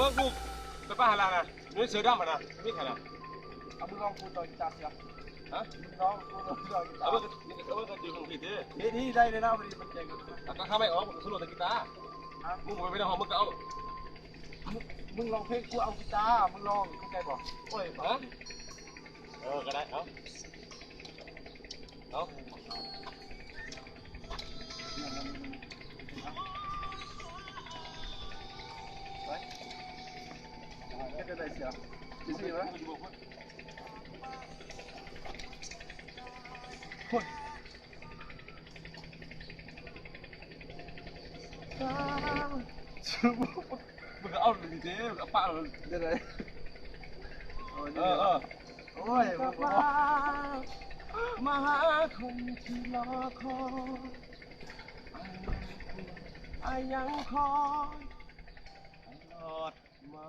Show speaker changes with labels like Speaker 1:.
Speaker 1: บิ่งกูไปป้าหาลานะนี่เสือดำนะนี่ใครล่ะ
Speaker 2: เอามึงลองกูต่อกีตาร์เสีย
Speaker 1: ฮะ
Speaker 2: มึงลองกูต่อกีตาร์
Speaker 1: เอาเบิ่งก็อยู่ตรงที่ดิ
Speaker 2: นี่ได้เลยนะวันนี้มันเจ๋งกัน
Speaker 1: ก็ข้าไม่ออกสรุปแต่กีตาร์มึงไปในห้องมึงก็เอา
Speaker 2: มึงลองเพลงกูเอากีตาร์มึงลองเข้าใจป่ะโอ้ยฮะ
Speaker 1: ก็ได้เอา
Speaker 2: แค่ได้เสียจริงๆไหมคน
Speaker 1: มึงก็เอาดีเด้เอาป้าเลย
Speaker 2: เดี๋ยวเลยโอ้ย
Speaker 1: มาหาคนที่รอคอยยังคอยตลอดมา